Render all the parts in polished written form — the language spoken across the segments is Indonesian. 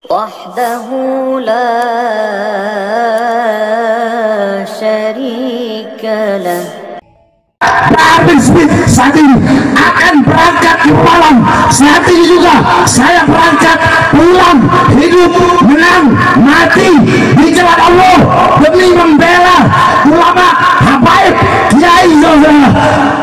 وحده لا شريك له. Habis saat ini akan berangkat ke malam. Saat ini juga saya berangkat pulang, hidup, menang, mati di jalan Allah demi membela ulama, habaib, kiai,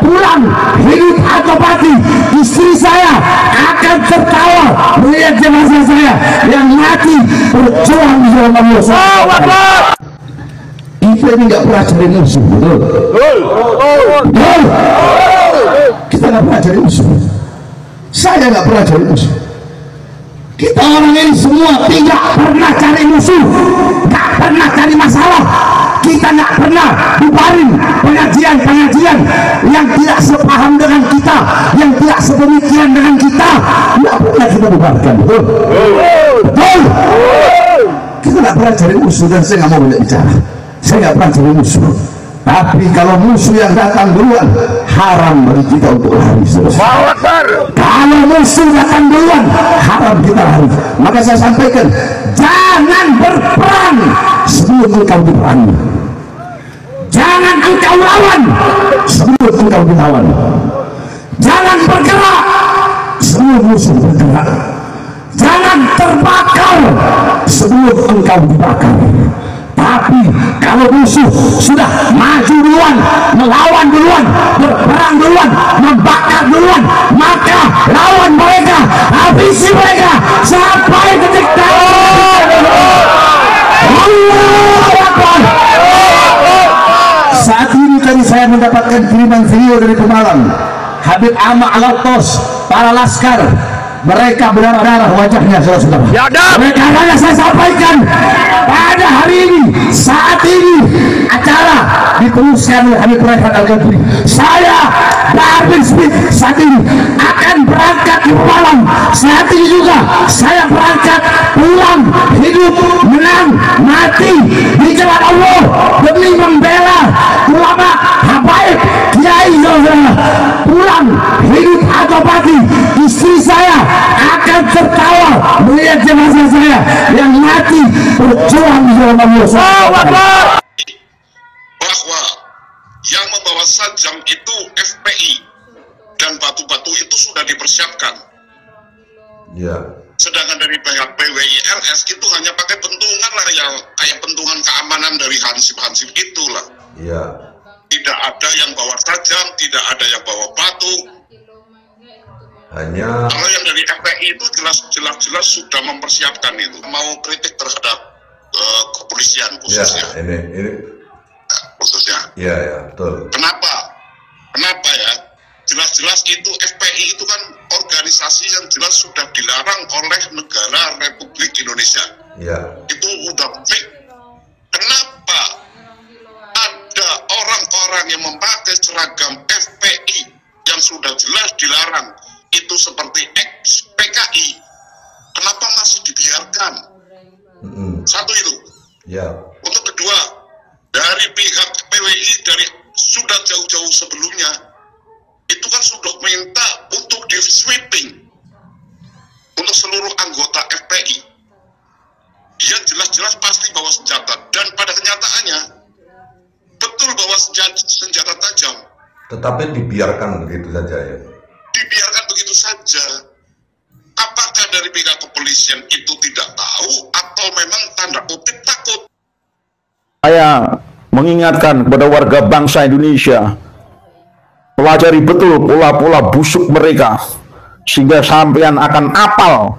pulang, hidup atau mati. Istri saya akan tertawa melihat jenazah saya yang mati berjuang di jalan Allah. Kita ini nggak pernah cari musuh, betul? Betul. Kita nggak pernah cari musuh. Saya nggak pernah cari musuh. Kita orang ini semua tidak pernah cari musuh, nggak pernah cari masalah. Kita nggak pernah bubarin pengajian-pengajian yang tidak sepaham dengan kita, yang tidak sepemikiran dengan kita. Nggak pernah kita bubarkan, betul? Betul. Kita nggak pernah cari musuh dan saya nggak mau banyak bicara. Saya nggak pernah cari musuh, tapi kalau musuh yang datang duluan haram bagi kita untuk lari. Kalau musuh datang duluan haram kita lari. Maka saya sampaikan, jangan berperang sebelum engkau diperangi. Jangan engkau lawan sebelum engkau dilawan. Jangan bergerak sebelum musuh bergerak. Jangan terbakar sebelum engkau dibakar. Tapi kalau musuh sudah maju duluan, melawan duluan, berperang duluan, membakar duluan, maka lawan mereka, habisi mereka sampai titik darah. Saat ini tadi saya mendapatkan kiriman video dari Pemalang, Habib Ahmad Al-Tos, para laskar. Mereka berdarah-darah wajahnya, saudara-saudara. Mereka hanya saya sampaikan pada hari ini, saat ini acara diteruskan oleh Habib Raihan Al-Ghazali. Saya Darwin Smith saat ini akan berangkat ke malam. Saat ini juga saya berangkat pulang, hidup, menang, mati di jalan Allah demi membela ulama, habaib, kiai, pulang, hidup atau mati. Istri saya akan tertawa melihat jenazah saya yang mati berjuang di jalan Allah. Bahwa yang membawa sajam itu FPI dan batu-batu itu sudah dipersiapkan. Ya. Sedangkan dari pihak PWILS itu hanya pakai pentungan lah, yang kayak pentungan keamanan dari hansip-hansip itulah. Ya. Tidak ada yang bawa sajam, tidak ada yang bawa batu. Hanya kalau yang dari FPI itu jelas sudah mempersiapkan itu. Mau kritik terhadap kepolisian khususnya. Ya, ini khususnya. Ya, betul. Kenapa ya? Jelas-jelas itu FPI itu kan organisasi yang jelas sudah dilarang oleh negara Republik Indonesia. Ya. Itu udah fix. Kenapa ada orang-orang yang memakai seragam FPI yang sudah jelas dilarang? Itu seperti ex-PKI, kenapa masih dibiarkan? Satu itu. Ya. Untuk kedua, dari pihak PWI dari sudah jauh-jauh sebelumnya itu kan sudah minta untuk di sweeping untuk seluruh anggota FPI. Dia jelas-jelas pasti bawa senjata, dan pada kenyataannya betul bawa senjata tajam. Tetapi dibiarkan begitu saja ya. Dibiarkan begitu saja. Apakah dari pihak kepolisian itu tidak tahu atau memang tanda kutip takut? Saya mengingatkan kepada warga bangsa Indonesia, pelajari betul pola-pola busuk mereka sehingga sampean akan apal.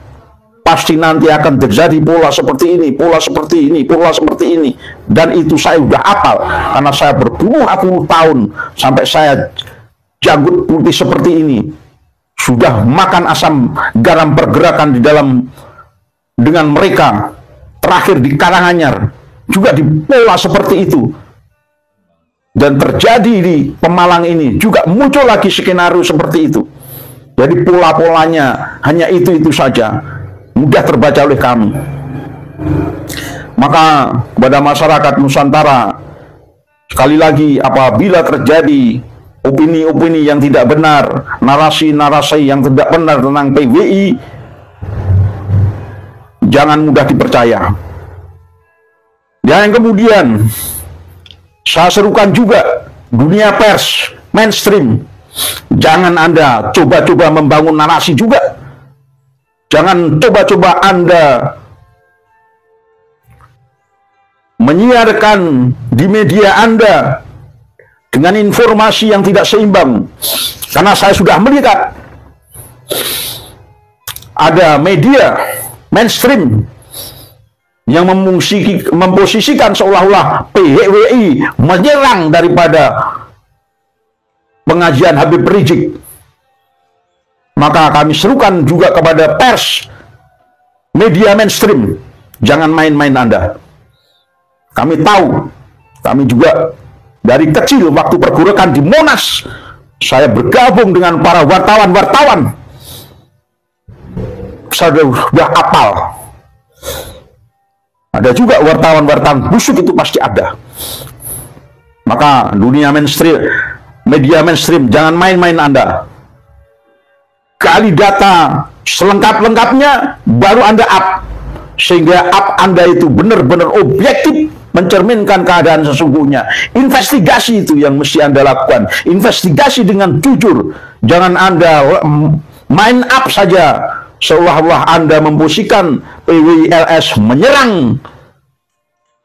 Pasti nanti akan terjadi pola seperti ini, pola seperti ini, pola seperti ini. Dan itu saya udah apal karena saya berpuluh-puluh tahun sampai saya janggut putih seperti ini. Sudah makan asam garam pergerakan di dalam dengan mereka. Terakhir di Karanganyar juga di pola seperti itu. Dan terjadi di Pemalang ini juga muncul lagi skenario seperti itu. Jadi pola-polanya hanya itu saja, mudah terbaca oleh kami. Maka kepada masyarakat Nusantara, sekali lagi, apabila terjadi opini-opini yang tidak benar, narasi-narasi yang tidak benar tentang PWI, jangan mudah dipercaya. Dan kemudian saya serukan juga dunia pers mainstream, jangan Anda coba-coba membangun narasi juga. Jangan coba-coba Anda menyiarkan di media Anda dengan informasi yang tidak seimbang. Karena saya sudah melihat ada media mainstream yang memposisikan seolah-olah PWI menyerang daripada pengajian Habib Rizik. Maka kami serukan juga kepada pers, media mainstream, jangan main-main Anda. Kami tahu, kami juga dari kecil waktu pergerakan di Monas, saya bergabung dengan para wartawan-wartawan. Saya sudah hafal. Ada juga wartawan-wartawan busuk, itu pasti ada. Maka dunia mainstream, media mainstream, jangan main-main Anda. Gali data selengkap-lengkapnya, baru Anda up. Sehingga up Anda itu benar-benar objektif, mencerminkan keadaan sesungguhnya. Investigasi itu yang mesti Anda lakukan. Investigasi dengan jujur. Jangan Anda main up saja, seolah-olah Anda memposisikan PWILS menyerang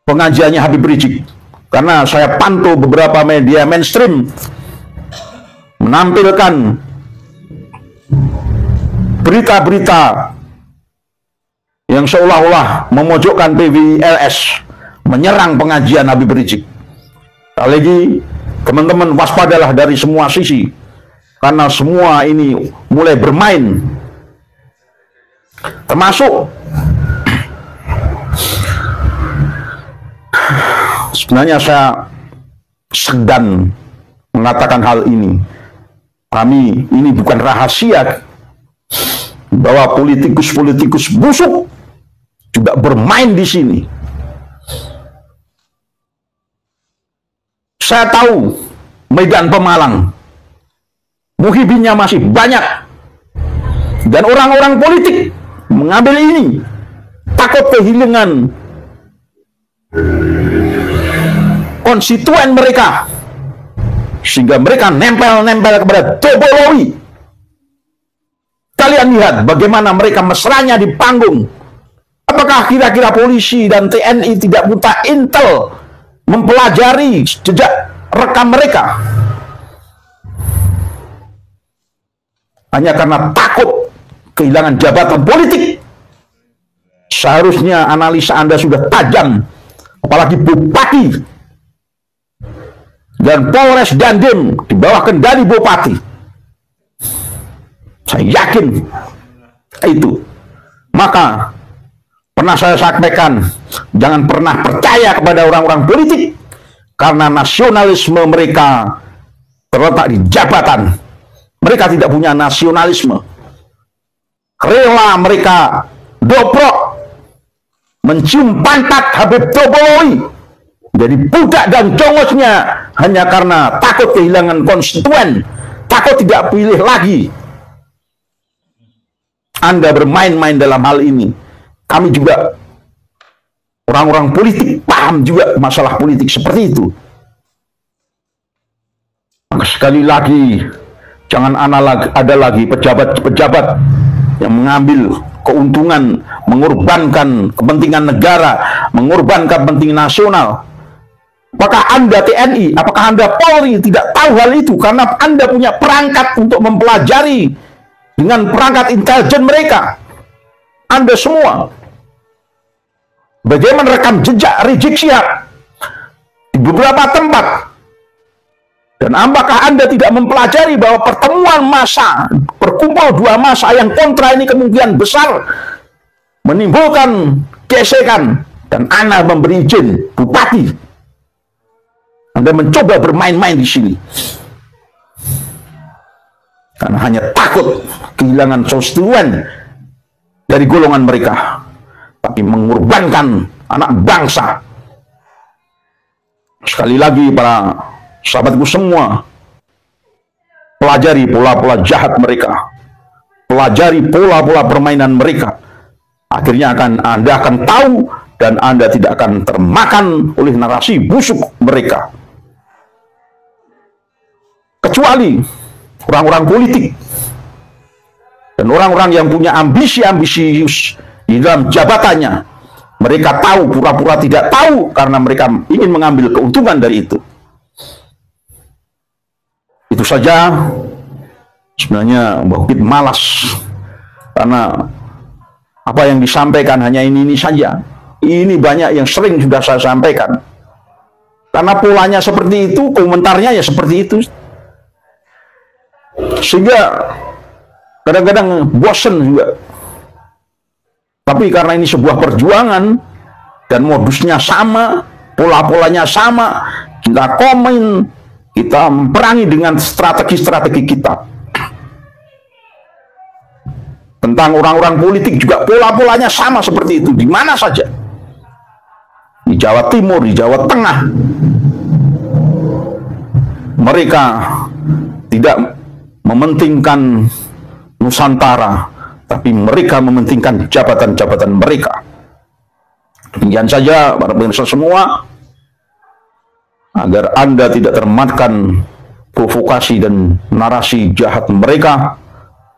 pengajiannya Habib Rizik. Karena saya pantau beberapa media mainstream menampilkan berita-berita yang seolah-olah memojokkan PWILS menyerang pengajian Habib Rizik. Sekali lagi, teman-teman waspadalah dari semua sisi, karena semua ini mulai bermain. Termasuk sebenarnya saya segan mengatakan hal ini. Kami ini bukan rahasia bahwa politikus-politikus busuk juga bermain di sini. Saya tahu Medan Pemalang, muhibinnya masih banyak, dan orang-orang politik mengambil ini takut kehilangan konstituen mereka, sehingga mereka nempel-nempel kepada Dobolowi. Kalian lihat bagaimana mereka mesranya di panggung. Apakah kira-kira polisi dan TNI tidak buta intel mempelajari jejak rekam mereka? Hanya karena takut kehilangan jabatan politik. Seharusnya analisa Anda sudah tajam, apalagi bupati dan Polres Dandim di bawah kendali bupati. Saya yakin itu. Maka pernah saya sampaikan, jangan pernah percaya kepada orang-orang politik, karena nasionalisme mereka terletak di jabatan. Mereka tidak punya nasionalisme. Rela mereka dobrok mencium pantat Habib Dobolowi jadi budak dan jongosnya hanya karena takut kehilangan konstituen, takut tidak pilih lagi. Anda bermain-main dalam hal ini. Kami juga orang-orang politik paham juga masalah politik seperti itu. Maka sekali lagi, jangan ada lagi pejabat-pejabat yang mengambil keuntungan, mengorbankan kepentingan negara, mengorbankan kepentingan nasional. Apakah Anda TNI, apakah Anda Polri tidak tahu hal itu? Karena Anda punya perangkat untuk mempelajari dengan perangkat intelijen mereka. Anda semua, bagaimana rekam jejak Rizik Syihab di beberapa tempat. Dan apakah Anda tidak mempelajari bahwa pertemuan massa, berkumpul dua massa yang kontra ini kemungkinan besar menimbulkan gesekan, dan Anda memberi izin bupati. Anda mencoba bermain-main di sini karena hanya takut kehilangan konstituen dari golongan mereka, tapi mengorbankan anak bangsa. Sekali lagi para sahabatku semua, pelajari pola-pola jahat mereka, pelajari pola-pola permainan mereka, Akhirnya Anda akan tahu dan Anda tidak akan termakan oleh narasi busuk mereka. Kecuali orang-orang politik dan orang-orang yang punya ambisi-ambisius di dalam jabatannya. Mereka tahu, pura-pura tidak tahu karena mereka ingin mengambil keuntungan dari itu. Itu saja. Sebenarnya Mbah Ukit malas karena apa yang disampaikan hanya ini saja. Ini banyak yang sering sudah saya sampaikan. Karena polanya seperti itu, komentarnya ya seperti itu. Sehingga kadang-kadang bosen juga. Tapi karena ini sebuah perjuangan dan modusnya sama, pola-polanya sama, kita komen, kita perangi dengan strategi-strategi kita. Tentang orang-orang politik juga pola-polanya sama seperti itu, di mana saja. Di Jawa Timur, di Jawa Tengah. Mereka tidak mementingkan Nusantara, tapi mereka mementingkan jabatan-jabatan mereka. Demikian saja para pemirsa semua, agar Anda tidak termakan provokasi dan narasi jahat mereka,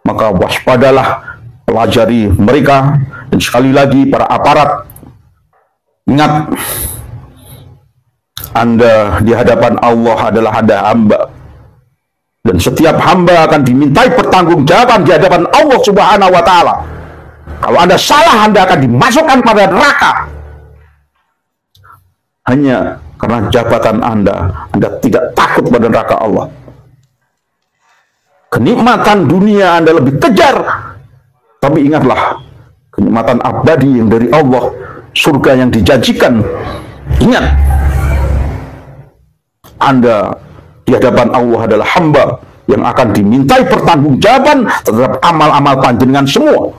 maka waspadalah, pelajari mereka. Dan sekali lagi para aparat, ingat, Anda di hadapan Allah adalah ada hamba. Dan setiap hamba akan dimintai pertanggungjawaban di hadapan Allah Subhanahu wa Ta'ala. Kalau Anda salah, Anda akan dimasukkan pada neraka. Hanya karena jabatan Anda tidak takut pada neraka Allah. Kenikmatan dunia Anda lebih kejar, tapi ingatlah, kenikmatan abadi yang dari Allah, surga yang dijanjikan. Ingat, Anda di hadapan Allah adalah hamba yang akan dimintai pertanggungjawaban terhadap amal-amal panjenengan semua.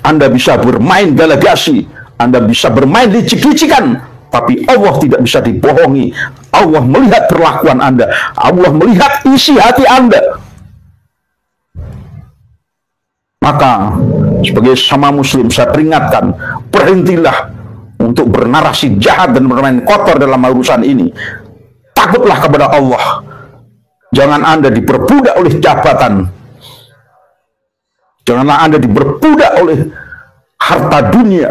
Anda bisa bermain delegasi, Anda bisa bermain licik-licikan, tapi Allah tidak bisa dibohongi. Allah melihat perlakuan Anda, Allah melihat isi hati Anda. Maka sebagai sama muslim saya peringatkan, berhentilah untuk bernarasi jahat dan bermain kotor dalam urusan ini. Takutlah kepada Allah. Jangan Anda diperbudak oleh jabatan. Janganlah Anda diperbudak oleh harta dunia.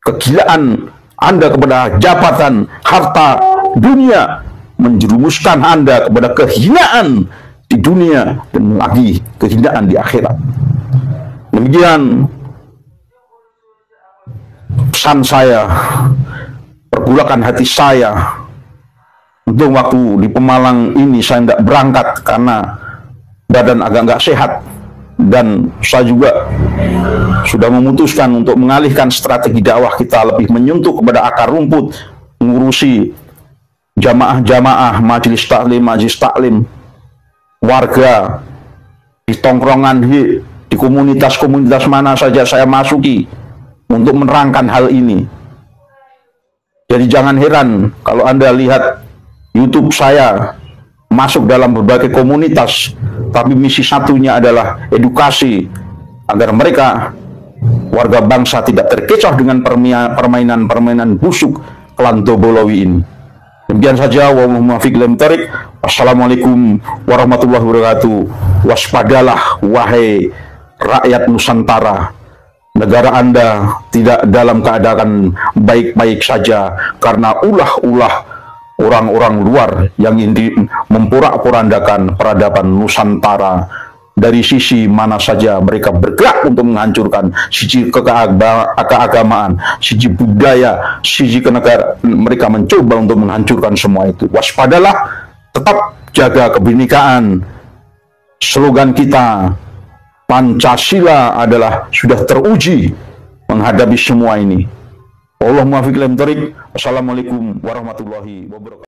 Kegilaan Anda kepada jabatan, harta dunia menjerumuskan Anda kepada kehinaan di dunia dan lagi kehinaan di akhirat. Demikian pesan saya, pergulakan hati saya. Untuk waktu di Pemalang ini saya tidak berangkat karena badan agak nggak sehat, dan saya juga sudah memutuskan untuk mengalihkan strategi dakwah kita lebih menyentuh kepada akar rumput, mengurusi jamaah-jamaah, majelis taklim, warga di tongkrongan, di komunitas-komunitas mana saja saya masuki untuk menerangkan hal ini. Jadi jangan heran kalau Anda lihat YouTube saya masuk dalam berbagai komunitas, tapi misi satunya adalah edukasi agar mereka, warga bangsa, tidak terkecoh dengan permainan-permainan busuk klan Dobolowi ini. Demikian saja, wallahul muwaffiq ila thoriq. Wassalamualaikum warahmatullahi wabarakatuh. Waspadalah wahai rakyat Nusantara, negara Anda tidak dalam keadaan baik-baik saja karena ulah-ulah orang-orang luar yang ingin memporak-porandakan peradaban Nusantara. Dari sisi mana saja mereka bergerak untuk menghancurkan, sisi keagamaan, sisi budaya, sisi kenegaraan, mereka mencoba untuk menghancurkan semua itu. Waspadalah, tetap jaga kebinekaan. Slogan kita Pancasila adalah sudah teruji menghadapi semua ini. Allahumma fiqh lam tarik. Wassalamualaikum warahmatullahi wabarakatuh.